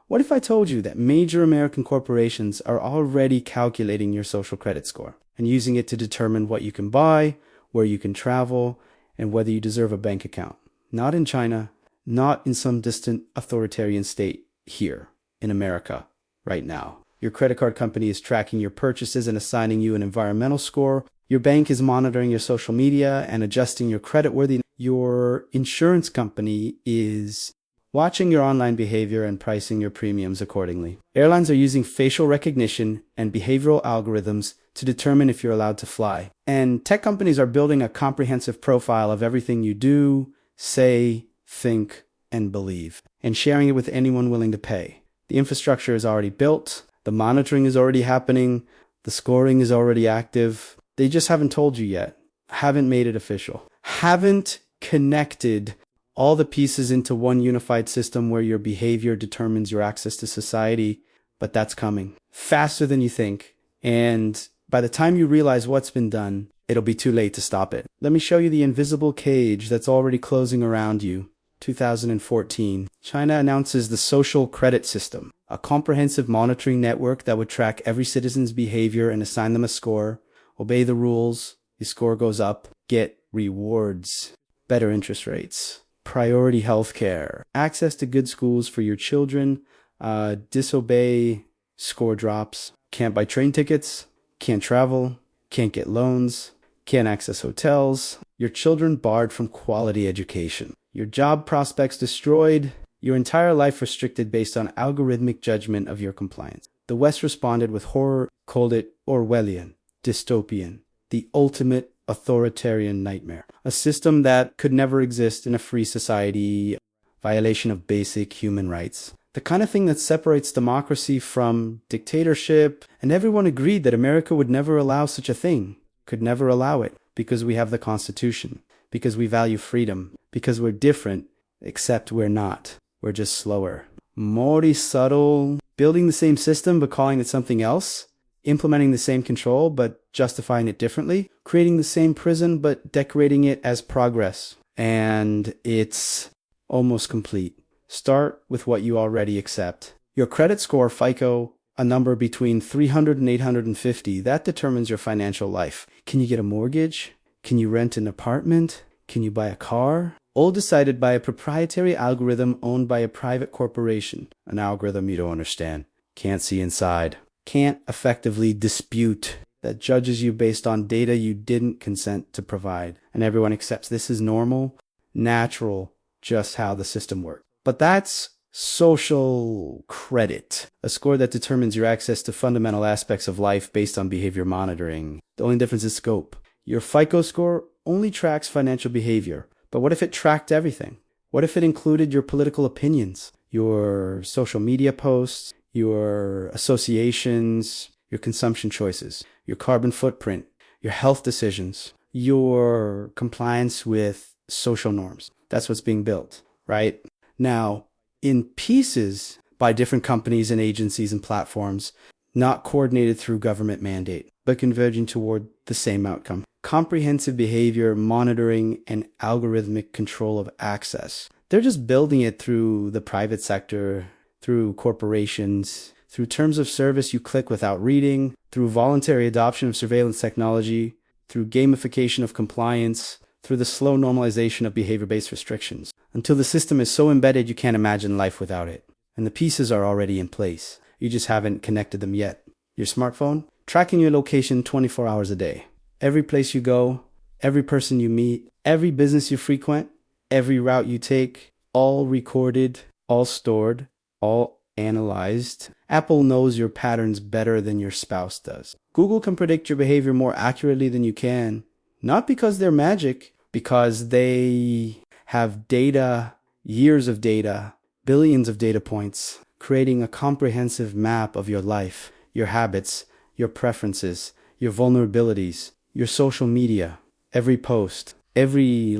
What if I told you that major American corporations are already calculating your social credit score and using it to determine what you can buy, where you can travel, and whether you deserve a bank account? Not in China, not in some distant authoritarian state here in America right now. Your credit card company is tracking your purchases and assigning you an environmental score. Your bank is monitoring your social media and adjusting your creditworthiness. Your insurance company is watching your online behavior and pricing your premiums accordingly. Airlines are using facial recognition and behavioral algorithms to determine if you're allowed to fly. And tech companies are building a comprehensive profile of everything you do, say, think, and believe, and sharing it with anyone willing to pay. The infrastructure is already built. The monitoring is already happening. The scoring is already active. They just haven't told you yet. Haven't made it official. Haven't connected all the pieces into one unified system where your behavior determines your access to society, but that's coming faster than you think. And by the time you realize what's been done, it'll be too late to stop it. Let me show you the invisible cage that's already closing around you. 2014, China announces the social credit system, a comprehensive monitoring network that would track every citizen's behavior and assign them a score. Obey the rules, your score goes up. Get rewards, better interest rates, priority healthcare, access to good schools for your children. Disobey, score drops. Can't buy train tickets, can't travel, can't get loans, can't access hotels. Your children barred from quality education. Your job prospects destroyed. Your entire life restricted based on algorithmic judgment of your compliance. The West responded with horror, called it Orwellian, dystopian, the ultimate authoritarian nightmare. A system that could never exist in a free society, violation of basic human rights. The kind of thing that separates democracy from dictatorship, and everyone agreed that America would never allow such a thing, could never allow it, because we have the Constitution, because we value freedom, because we're different, except we're not. We're just slower. More subtle, building the same system but calling it something else, implementing the same control but justifying it differently, creating the same prison but decorating it as progress. And it's almost complete. Start with what you already accept. Your credit score, FICO, a number between 300 and 850, that determines your financial life. Can you get a mortgage? Can you rent an apartment? Can you buy a car? All decided by a proprietary algorithm owned by a private corporation. An algorithm you don't understand. Can't see inside. Can't effectively dispute. That judges you based on data you didn't consent to provide. And everyone accepts this is normal, natural, just how the system works. But that's social credit, a score that determines your access to fundamental aspects of life based on behavior monitoring. The only difference is scope. Your FICO score only tracks financial behavior. But what if it tracked everything? What if it included your political opinions, your social media posts, your associations, your consumption choices, your carbon footprint, your health decisions, your compliance with social norms? That's what's being built, right? Now, in pieces by different companies and agencies and platforms, not coordinated through government mandate, but converging toward the same outcome. Comprehensive behavior monitoring and algorithmic control of access. They're just building it through the private sector, through corporations, through terms of service you click without reading, through voluntary adoption of surveillance technology, through gamification of compliance, through the slow normalization of behavior-based restrictions, until the system is so embedded you can't imagine life without it. And the pieces are already in place. You just haven't connected them yet. Your smartphone, tracking your location 24 hours a day. Every place you go, every person you meet, every business you frequent, every route you take, all recorded, all stored, all analyzed. Apple knows your patterns better than your spouse does. Google can predict your behavior more accurately than you can, not because they're magic, because they have data, years of data, billions of data points, creating a comprehensive map of your life, your habits, your preferences, your vulnerabilities, your social media, every post, every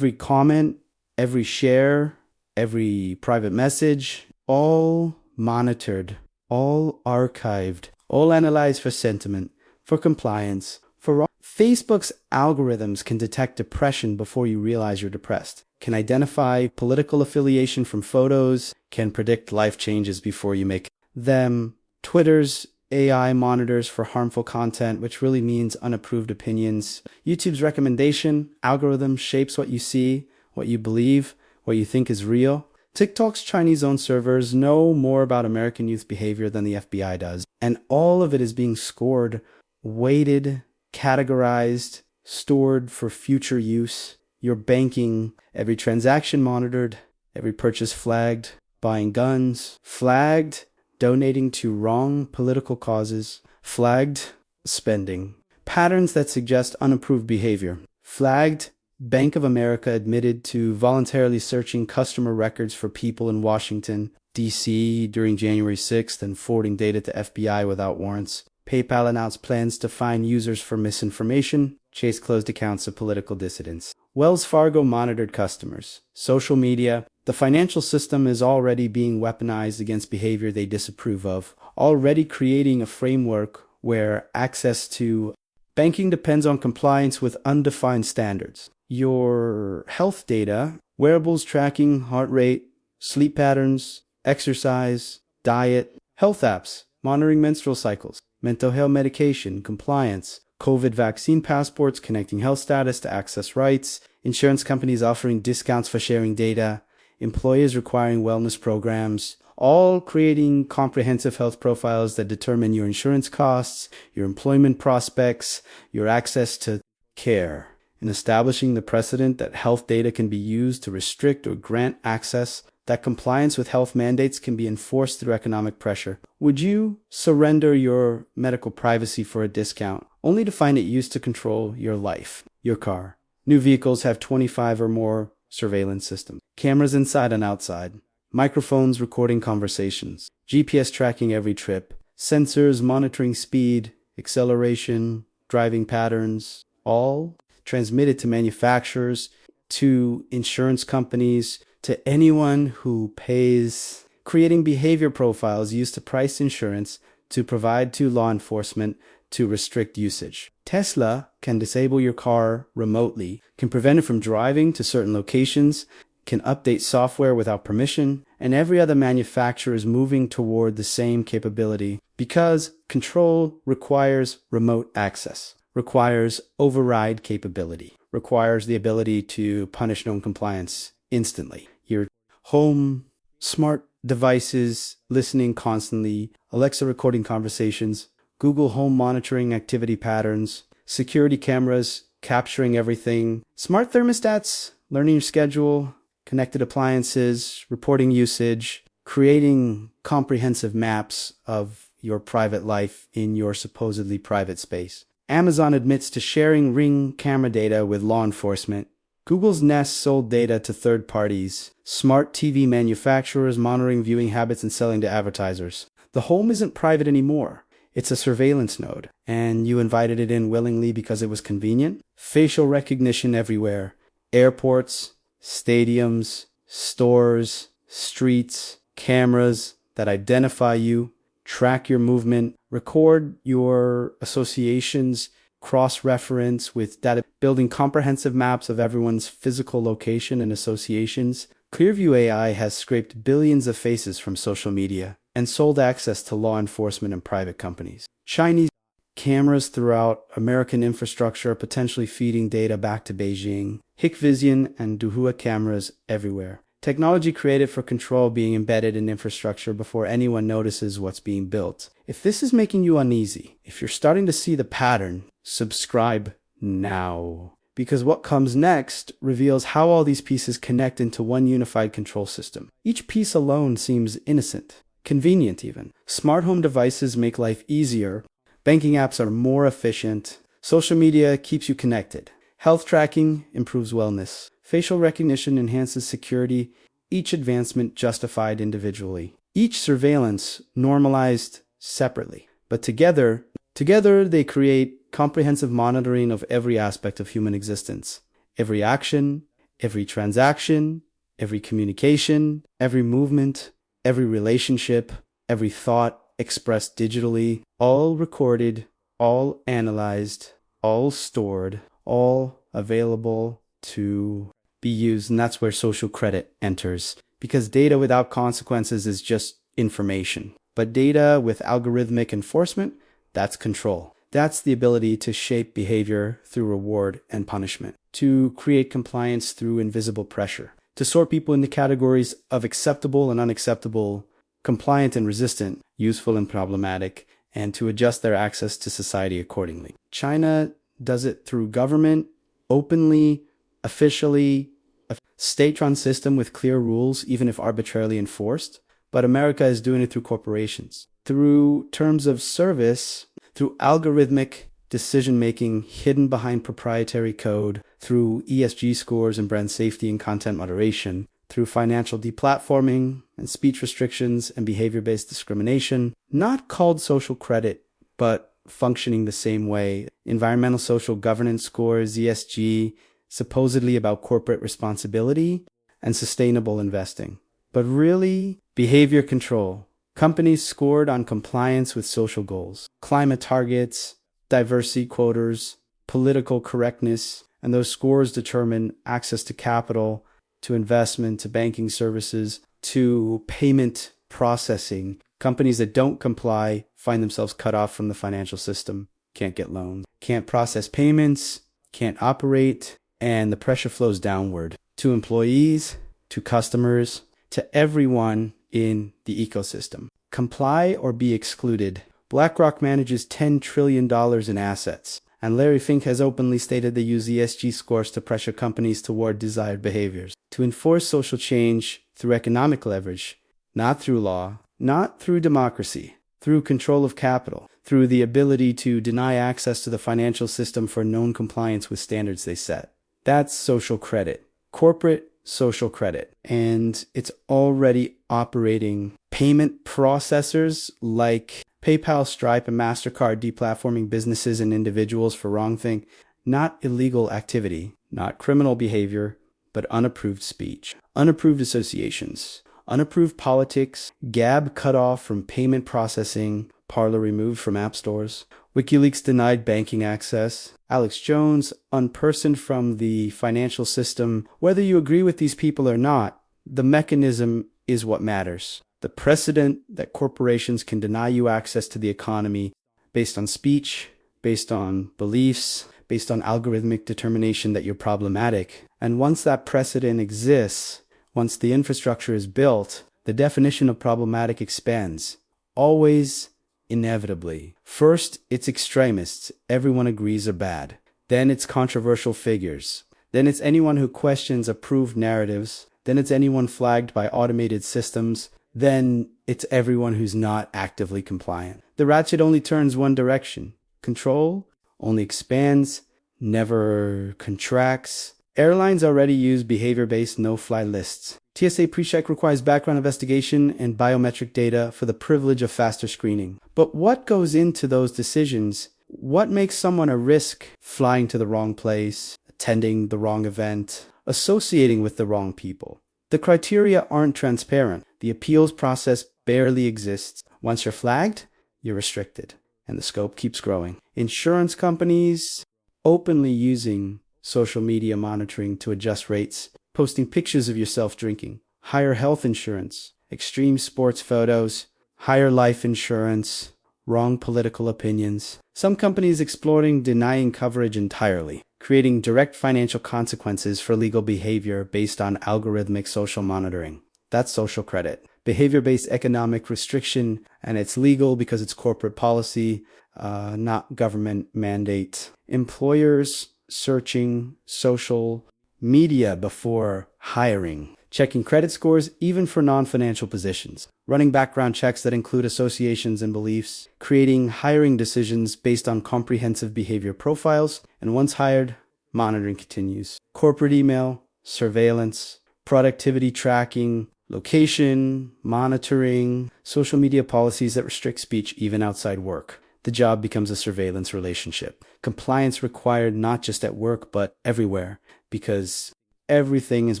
comment, every share, every private message, all monitored, all archived, all analyzed for sentiment, for compliance, for Facebook's algorithms can detect depression before you realize you're depressed. can identify political affiliation from photos, can predict life changes before you make them. Twitter's AI monitors for harmful content, which really means unapproved opinions. YouTube's recommendation algorithm shapes what you see, what you believe, what you think is real. TikTok's Chinese-owned servers know more about American youth behavior than the FBI does. And all of it is being scored, weighted, categorized, stored for future use. Your banking, every transaction monitored, every purchase flagged, buying guns, flagged, donating to wrong political causes, flagged, spending. Patterns that suggest unapproved behavior, flagged. Bank of America admitted to voluntarily searching customer records for people in Washington, D.C. during January 6th and forwarding data to FBI without warrants. PayPal announced plans to fine users for misinformation. Chase closed accounts of political dissidents. Wells Fargo monitored customers. Social media. The financial system is already being weaponized against behavior they disapprove of, already creating a framework where access to banking depends on compliance with undefined standards. Your health data, wearables tracking heart rate, sleep patterns, exercise, diet, health apps, monitoring menstrual cycles, mental health medication, compliance, COVID vaccine passports connecting health status to access rights, insurance companies offering discounts for sharing data, employers requiring wellness programs, all creating comprehensive health profiles that determine your insurance costs, your employment prospects, your access to care. In establishing the precedent that health data can be used to restrict or grant access, that compliance with health mandates can be enforced through economic pressure. Would you surrender your medical privacy for a discount, only to find it used to control your life, your car? New vehicles have 25 or more surveillance systems, cameras inside and outside, microphones recording conversations, GPS tracking every trip, sensors monitoring speed, acceleration, driving patterns, all transmitted to manufacturers, to insurance companies, to anyone who pays, creating behavior profiles used to price insurance, to provide to law enforcement, to restrict usage. Tesla can disable your car remotely, can prevent it from driving to certain locations, can update software without permission, and every other manufacturer is moving toward the same capability because control requires remote access, requires override capability, requires the ability to punish non-compliance instantly. Your home, smart devices listening constantly, Alexa recording conversations, Google Home monitoring activity patterns, security cameras capturing everything, smart thermostats learning your schedule, connected appliances, reporting usage, creating comprehensive maps of your private life in your supposedly private space. Amazon admits to sharing Ring camera data with law enforcement. Google's Nest sold data to third parties. Smart TV manufacturers monitoring viewing habits and selling to advertisers. The home isn't private anymore. It's a surveillance node, and you invited it in willingly because it was convenient. Facial recognition everywhere. Airports, stadiums, stores, streets, cameras that identify you, track your movement, record your associations, cross-reference with data, building comprehensive maps of everyone's physical location and associations. Clearview AI has scraped billions of faces from social media and sold access to law enforcement and private companies. Chinese cameras throughout American infrastructure are potentially feeding data back to Beijing. Hikvision and Duhua cameras everywhere. Technology created for control being embedded in infrastructure before anyone notices what's being built. If this is making you uneasy, if you're starting to see the pattern, subscribe now. Because what comes next reveals how all these pieces connect into one unified control system. Each piece alone seems innocent, convenient even. Smart home devices make life easier. Banking apps are more efficient. Social media keeps you connected. Health tracking improves wellness. Facial recognition enhances security, each advancement justified individually. Each surveillance normalized separately. But together they create comprehensive monitoring of every aspect of human existence. Every action, every transaction, every communication, every movement, every relationship, every thought expressed digitally, all recorded, all analyzed, all stored, all available to be used, and that's where social credit enters. Because data without consequences is just information. But data with algorithmic enforcement, that's control. That's the ability to shape behavior through reward and punishment, to create compliance through invisible pressure, to sort people into categories of acceptable and unacceptable, compliant and resistant, useful and problematic, and to adjust their access to society accordingly. China does it through government, openly, officially, a state-run system with clear rules, even if arbitrarily enforced. But America is doing it through corporations, through terms of service, through algorithmic decision-making hidden behind proprietary code, through ESG scores and brand safety and content moderation, through financial deplatforming and speech restrictions and behavior-based discrimination, not called social credit, but functioning the same way. Environmental social governance scores, ESG, supposedly about corporate responsibility and sustainable investing. But really, behavior control. Companies scored on compliance with social goals, climate targets, diversity quotas, political correctness, and those scores determine access to capital, to investment, to banking services, to payment processing. Companies that don't comply find themselves cut off from the financial system, can't get loans, can't process payments, can't operate, and the pressure flows downward to employees, to customers, to everyone in the ecosystem. Comply or be excluded. BlackRock manages $10 trillion in assets, and Larry Fink has openly stated they use ESG scores to pressure companies toward desired behaviors, to enforce social change through economic leverage, not through law, not through democracy, through control of capital, through the ability to deny access to the financial system for known compliance with standards they set. That's social credit, corporate social credit, and it's already operating. Payment processors like PayPal, Stripe, and MasterCard deplatforming businesses and individuals for wrongthing, not illegal activity, not criminal behavior, but unapproved speech, unapproved associations, unapproved politics, Gab cut off from payment processing, Parler removed from app stores, WikiLeaks denied banking access, Alex Jones unpersoned from the financial system. Whether you agree with these people or not, the mechanism is what matters. The precedent that corporations can deny you access to the economy based on speech, based on beliefs, based on algorithmic determination that you're problematic. And once that precedent exists, once the infrastructure is built, the definition of problematic expands. Always, inevitably. First, it's extremists. Everyone agrees are bad. Then it's controversial figures. Then it's anyone who questions approved narratives. Then it's anyone flagged by automated systems. Then it's everyone who's not actively compliant. The ratchet only turns one direction. Control only expands, never contracts. Airlines already use behavior-based no-fly lists. TSA PreCheck requires background investigation and biometric data for the privilege of faster screening. But what goes into those decisions? What makes someone a risk? Flying to the wrong place, attending the wrong event, associating with the wrong people. The criteria aren't transparent. The appeals process barely exists. Once you're flagged, you're restricted, and the scope keeps growing. Insurance companies openly using social media monitoring to adjust rates, posting pictures of yourself drinking, higher health insurance, extreme sports photos, higher life insurance, wrong political opinions. Some companies exploring denying coverage entirely, creating direct financial consequences for legal behavior based on algorithmic social monitoring. That's social credit. Behavior-based economic restriction, and it's legal because it's corporate policy, not government mandate. Employers searching social media before hiring, checking credit scores even for non-financial positions, running background checks that include associations and beliefs, creating hiring decisions based on comprehensive behavior profiles, and once hired, monitoring continues. Corporate email, surveillance, productivity tracking, location, monitoring, social media policies that restrict speech even outside work. The job becomes a surveillance relationship. Compliance required not just at work, but everywhere, because everything is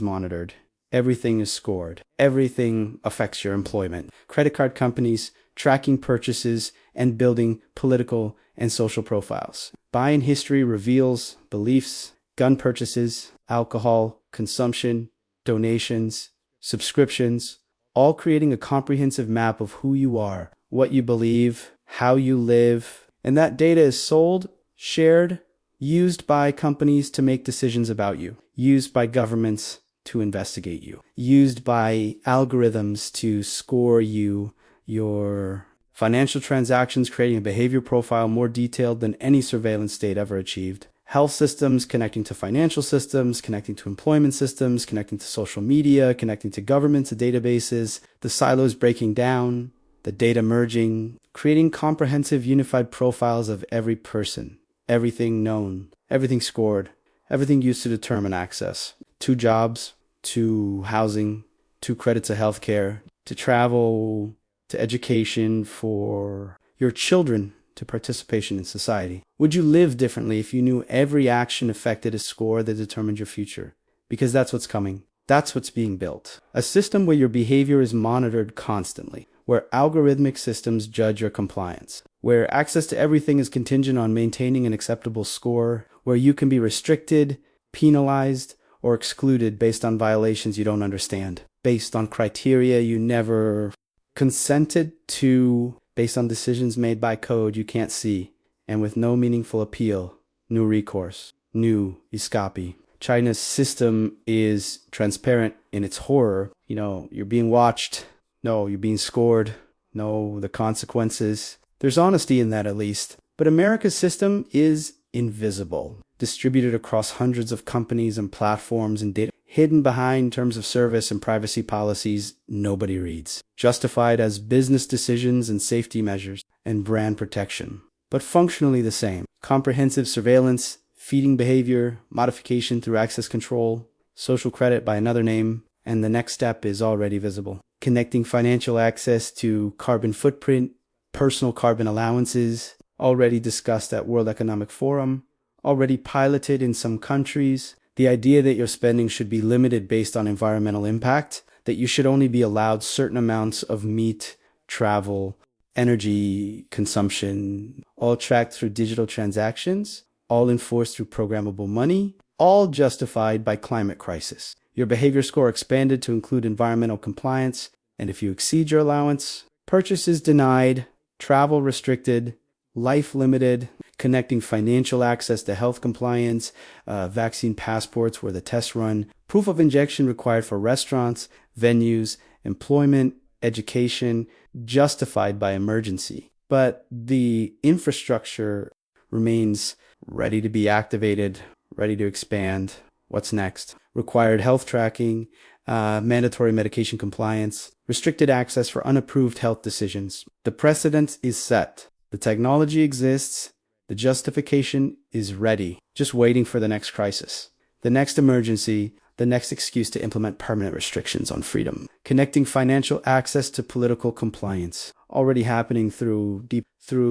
monitored. Everything is scored. Everything affects your employment. Credit card companies tracking purchases and building political and social profiles. Buy-in history reveals beliefs, gun purchases, alcohol consumption, donations, subscriptions, all creating a comprehensive map of who you are, what you believe, how you live. And that data is sold, shared, used by companies to make decisions about you, used by governments to investigate you, used by algorithms to score you, your financial transactions, creating a behavior profile more detailed than any surveillance state ever achieved. Health systems connecting to financial systems, connecting to employment systems, connecting to social media, connecting to governments, to databases, the silos breaking down, the data merging, creating comprehensive unified profiles of every person, everything known, everything scored, everything used to determine access to jobs, to housing, to credit to healthcare, to travel, to education for your children, to participation in society. Would you live differently if you knew every action affected a score that determined your future? Because that's what's coming. That's what's being built. A system where your behavior is monitored constantly, where algorithmic systems judge your compliance, where access to everything is contingent on maintaining an acceptable score, where you can be restricted, penalized, or excluded based on violations you don't understand, based on criteria you never consented to, based on decisions made by code you can't see, and with no meaningful appeal, no recourse, no escape. China's system is transparent in its horror. You're being watched. No, you're being scored. No, the consequences. There's honesty in that at least. But America's system is invisible, distributed across hundreds of companies and platforms and data, hidden behind terms of service and privacy policies nobody reads, justified as business decisions and safety measures and brand protection, but functionally the same. Comprehensive surveillance, feeding behavior, modification through access control, social credit by another name, and the next step is already visible. Connecting financial access to carbon footprint, personal carbon allowances, already discussed at World Economic Forum, already piloted in some countries. The idea that your spending should be limited based on environmental impact, that you should only be allowed certain amounts of meat, travel, energy consumption, all tracked through digital transactions, all enforced through programmable money, all justified by climate crisis. Your behavior score expanded to include environmental compliance, and if you exceed your allowance, purchases denied, travel restricted, life limited, connecting financial access to health compliance, vaccine passports where the tests run, proof of injection required for restaurants, venues, employment, education, justified by emergency. But the infrastructure remains ready to be activated, ready to expand. What's next? Required health tracking, mandatory medication compliance, restricted access for unapproved health decisions. The precedent is set. The technology exists. The justification is ready, just waiting for the next crisis, the next emergency, the next excuse to implement permanent restrictions on freedom. Connecting financial access to political compliance, already happening through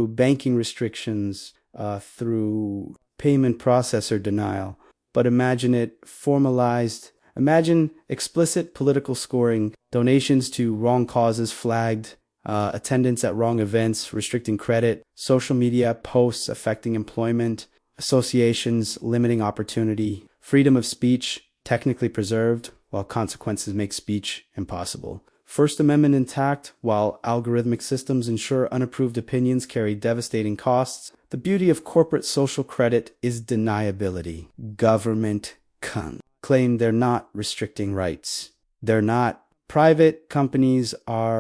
banking restrictions, through payment processor denial. But imagine it formalized. Imagine explicit political scoring, donations to wrong causes flagged, attendance at wrong events, restricting credit, social media posts affecting employment, associations limiting opportunity, freedom of speech technically preserved while consequences make speech impossible. First Amendment intact while algorithmic systems ensure unapproved opinions carry devastating costs. The beauty of corporate social credit is deniability. Government claim they're not restricting rights. They're not. Private companies have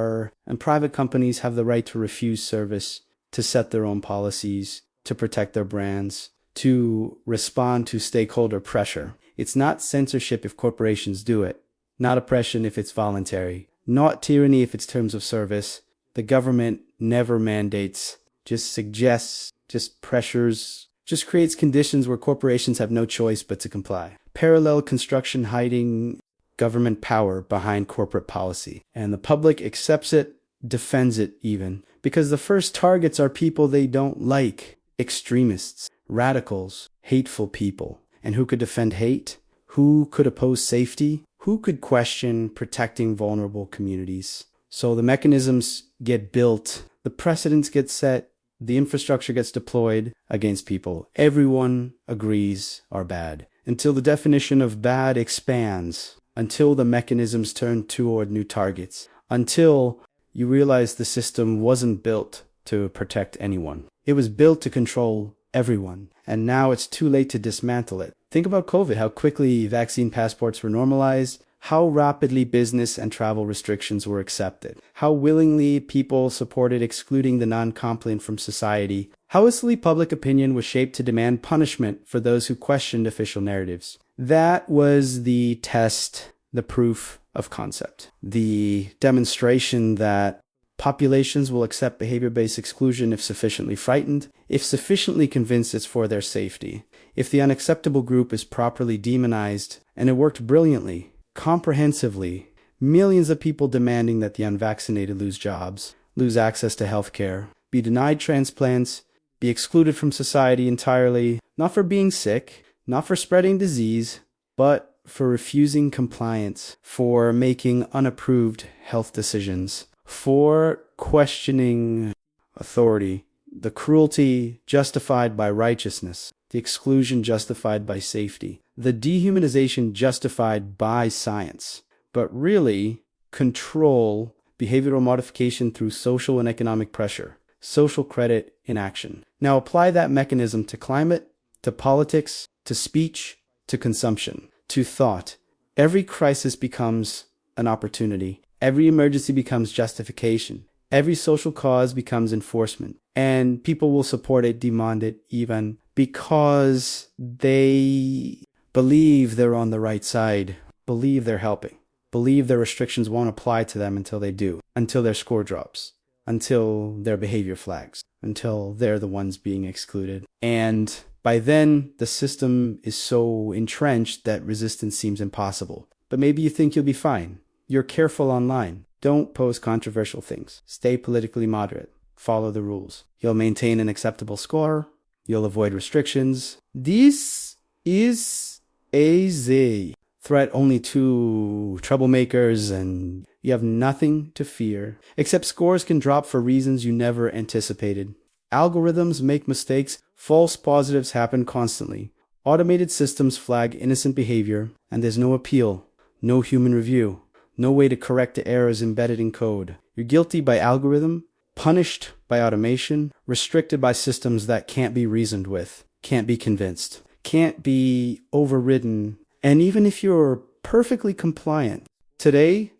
the right to refuse service, to set their own policies, to protect their brands, to respond to stakeholder pressure. It's not censorship if corporations do it, not oppression if it's voluntary, not tyranny if it's terms of service. The government never mandates, just suggests, just pressures, just creates conditions where corporations have no choice but to comply. Parallel construction hiding government power behind corporate policy. And the public accepts it, defends it even, because the first targets are people they don't like. Extremists, radicals, hateful people. And who could defend hate? Who could oppose safety? Who could question protecting vulnerable communities? So the mechanisms get built, the precedents get set, the infrastructure gets deployed against people everyone agrees are bad. until the definition of bad expands, until the mechanisms turn toward new targets, until you realize the system wasn't built to protect anyone. It was built to control everyone, and now it's too late to dismantle it. Think about COVID, how quickly vaccine passports were normalized, how rapidly business and travel restrictions were accepted, how willingly people supported excluding the non-compliant from society, how easily public opinion was shaped to demand punishment for those who questioned official narratives. That was the test, the proof of concept, the demonstration that populations will accept behavior-based exclusion if sufficiently frightened, if sufficiently convinced it's for their safety, if the unacceptable group is properly demonized, and it worked brilliantly, comprehensively. Millions of people demanding that the unvaccinated lose jobs, lose access to healthcare, be denied transplants, be excluded from society entirely, not for being sick, not for spreading disease, but for refusing compliance, for making unapproved health decisions, for questioning authority, the cruelty justified by righteousness, the exclusion justified by safety, the dehumanization justified by science, but really control, behavioral modification through social and economic pressure, social credit in action. Now apply that mechanism to climate, to politics, to speech, to consumption, to thought. Every crisis becomes an opportunity. Every emergency becomes justification. Every social cause becomes enforcement. And people will support it, demand it, even because they believe they're on the right side, believe they're helping, believe their restrictions won't apply to them until they do, until their score drops, until their behavior flags, until they're the ones being excluded. And by then, the system is so entrenched that resistance seems impossible. But maybe you think you'll be fine. You're careful online. Don't post controversial things. Stay politically moderate. Follow the rules. You'll maintain an acceptable score. You'll avoid restrictions. This is a threat only to troublemakers, and you have nothing to fear, except scores can drop for reasons you never anticipated. Algorithms make mistakes. False positives happen constantly. Automated systems flag innocent behavior, and there's no appeal, no human review, no way to correct the errors embedded in code. You're guilty by algorithm, punished by automation, restricted by systems that can't be reasoned with, can't be convinced, can't be overridden. And even if you're perfectly compliant, today,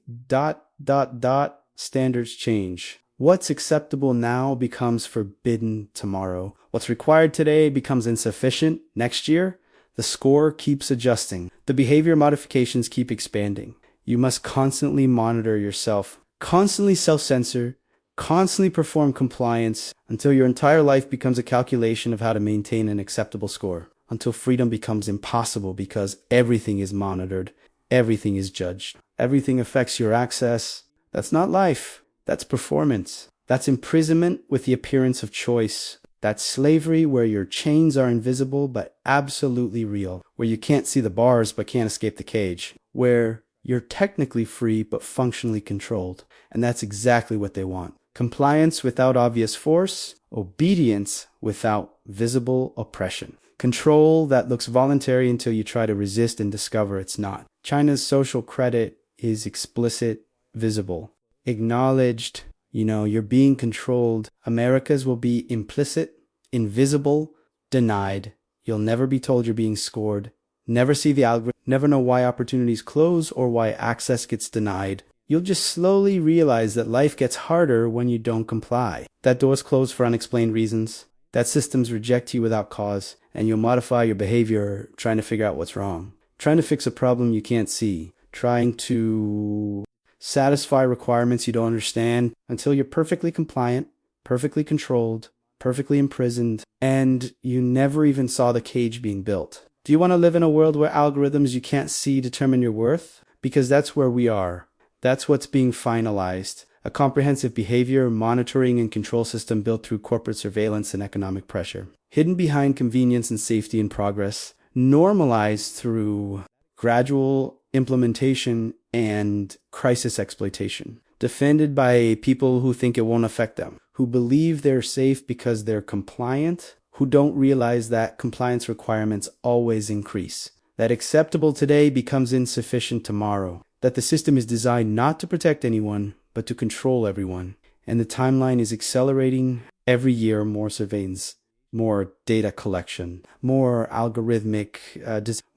standards change. What's acceptable now becomes forbidden tomorrow. What's required today becomes insufficient next year. The score keeps adjusting. The behavior modifications keep expanding. You must constantly monitor yourself, constantly self-censor, constantly perform compliance until your entire life becomes a calculation of how to maintain an acceptable score, until freedom becomes impossible because everything is monitored, everything is judged, everything affects your access. That's not life. That's performance. That's imprisonment with the appearance of choice. That's slavery where your chains are invisible but absolutely real, where you can't see the bars but can't escape the cage, where you're technically free but functionally controlled. And that's exactly what they want. Compliance without obvious force, obedience without visible oppression. Control that looks voluntary until you try to resist and discover it's not. China's social credit is explicit, visible, acknowledged. You're being controlled. America's will be implicit, invisible, denied. You'll never be told you're being scored. Never see the algorithm. Never know why opportunities close or why access gets denied. You'll just slowly realize that life gets harder when you don't comply. That doors close for unexplained reasons. That systems reject you without cause. And you'll modify your behavior trying to figure out what's wrong. Trying to fix a problem you can't see. Trying to satisfy requirements you don't understand until you're perfectly compliant, perfectly controlled, perfectly imprisoned, and you never even saw the cage being built. Do you want to live in a world where algorithms you can't see determine your worth? Because that's where we are. That's what's being finalized. A comprehensive behavior, monitoring, and control system built through corporate surveillance and economic pressure. Hidden behind convenience and safety and progress. Normalized through gradual implementation and crisis exploitation. Defended by people who think it won't affect them. Who believe they're safe because they're compliant. Who don't realize that compliance requirements always increase. that acceptable today becomes insufficient tomorrow, that the system is designed not to protect anyone, but to control everyone. And the timeline is accelerating every year. More surveillance, more data collection, more algorithmic,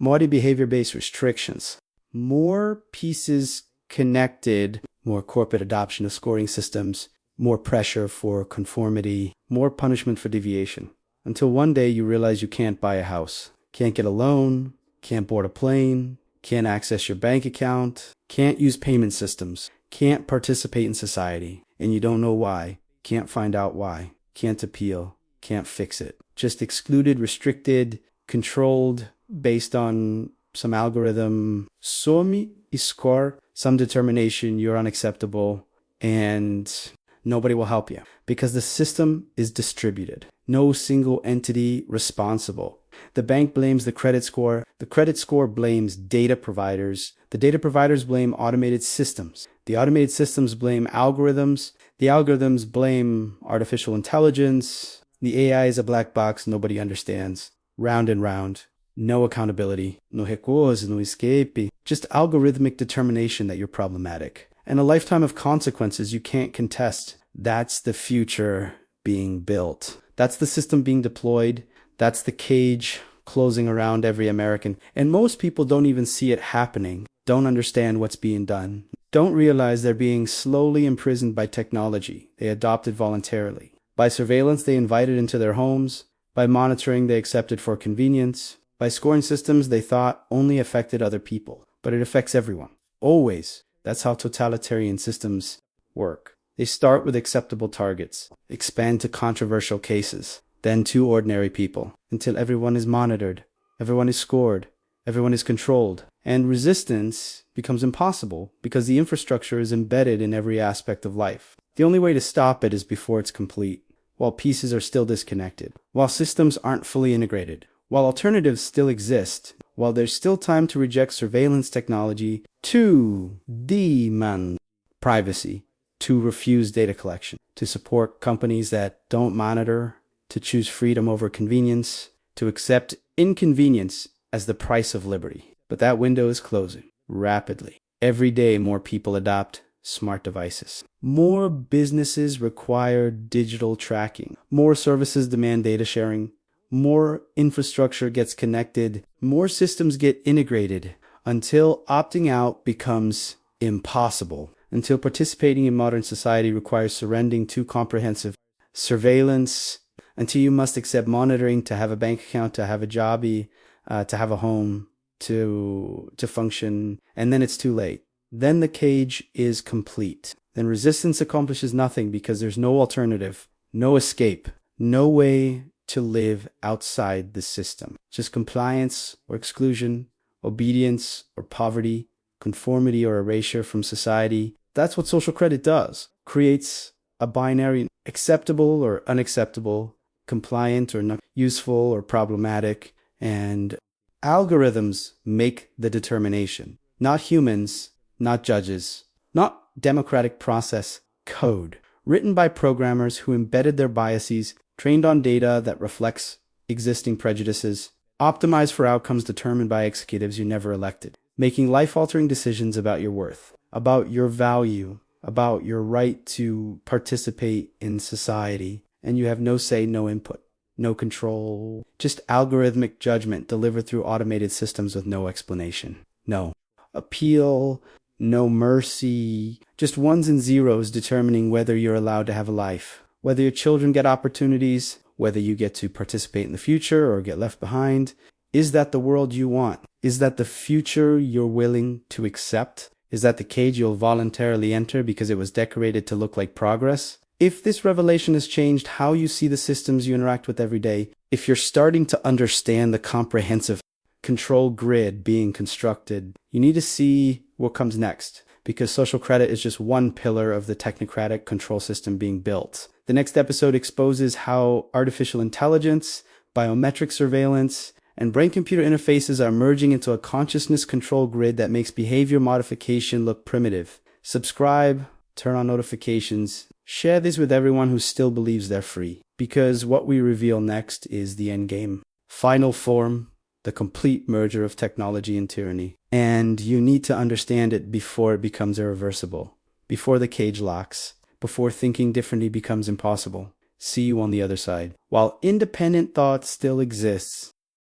more behavior-based restrictions, more pieces connected, more corporate adoption of scoring systems, more pressure for conformity, more punishment for deviation. Until one day you realize you can't buy a house, can't get a loan, can't board a plane, can't access your bank account, can't use payment systems, can't participate in society, and you don't know why, can't find out why, can't appeal, can't fix it. Just excluded, restricted, controlled based on some algorithm, some score, some determination, you're unacceptable, and nobody will help you because the system is distributed. No single entity responsible. The bank blames the credit score. The credit score blames data providers. The data providers blame automated systems. The automated systems blame algorithms. The algorithms blame artificial intelligence. The AI is a black box nobody understands. Round and round. No accountability. No recourse, no escape. Just algorithmic determination that you're problematic. And a lifetime of consequences you can't contest. That's the future being built. That's the system being deployed. That's the cage closing around every American. And most people don't even see it happening, don't understand what's being done, don't realize they're being slowly imprisoned by technology they adopted voluntarily. By surveillance they invited into their homes, by monitoring they accepted for convenience, by scoring systems they thought only affected other people. But it affects everyone. Always. That's how totalitarian systems work. They start with acceptable targets, expand to controversial cases, then to ordinary people, until everyone is monitored, everyone is scored, everyone is controlled, and resistance becomes impossible because the infrastructure is embedded in every aspect of life. The only way to stop it is before it's complete, while pieces are still disconnected, while systems aren't fully integrated, while alternatives still exist, while there's still time to reject surveillance technology, to demand privacy, to refuse data collection, to support companies that don't monitor, to choose freedom over convenience, to accept inconvenience as the price of liberty. But that window is closing rapidly. Every day more people adopt smart devices. More businesses require digital tracking. More services demand data sharing. More infrastructure gets connected. More systems get integrated until opting out becomes impossible. Until participating in modern society requires surrendering to comprehensive surveillance, until you must accept monitoring to have a bank account, to have a job, to have a home, to function, and then it's too late. Then the cage is complete. Then resistance accomplishes nothing because there's no alternative, no escape, no way to live outside the system. Just compliance or exclusion, obedience or poverty, conformity or erasure from society. That's what social credit does. Creates a binary, acceptable or unacceptable, compliant or not useful or problematic. And algorithms make the determination. Not humans, not judges, not democratic process, code. Written by programmers who embedded their biases, trained on data that reflects existing prejudices, optimized for outcomes determined by executives you never elected, making life-altering decisions about your worth, about your value, about your right to participate in society, and you have no say, no input, no control, just algorithmic judgment delivered through automated systems with no explanation, no appeal, no mercy, just ones and zeros determining whether you're allowed to have a life, whether your children get opportunities, whether you get to participate in the future or get left behind. Is that the world you want? Is that the future you're willing to accept? Is that the cage you'll voluntarily enter because it was decorated to look like progress? If this revelation has changed how you see the systems you interact with every day, if you're starting to understand the comprehensive control grid being constructed, you need to see what comes next, because social credit is just one pillar of the technocratic control system being built. The next episode exposes how artificial intelligence, biometric surveillance, and brain-computer interfaces are merging into a consciousness control grid that makes behavior modification look primitive. Subscribe, turn on notifications, share this with everyone who still believes they're free, because what we reveal next is the end game. Final form, the complete merger of technology and tyranny. And you need to understand it before it becomes irreversible, before the cage locks, before thinking differently becomes impossible. See you on the other side. While independent thought still exists,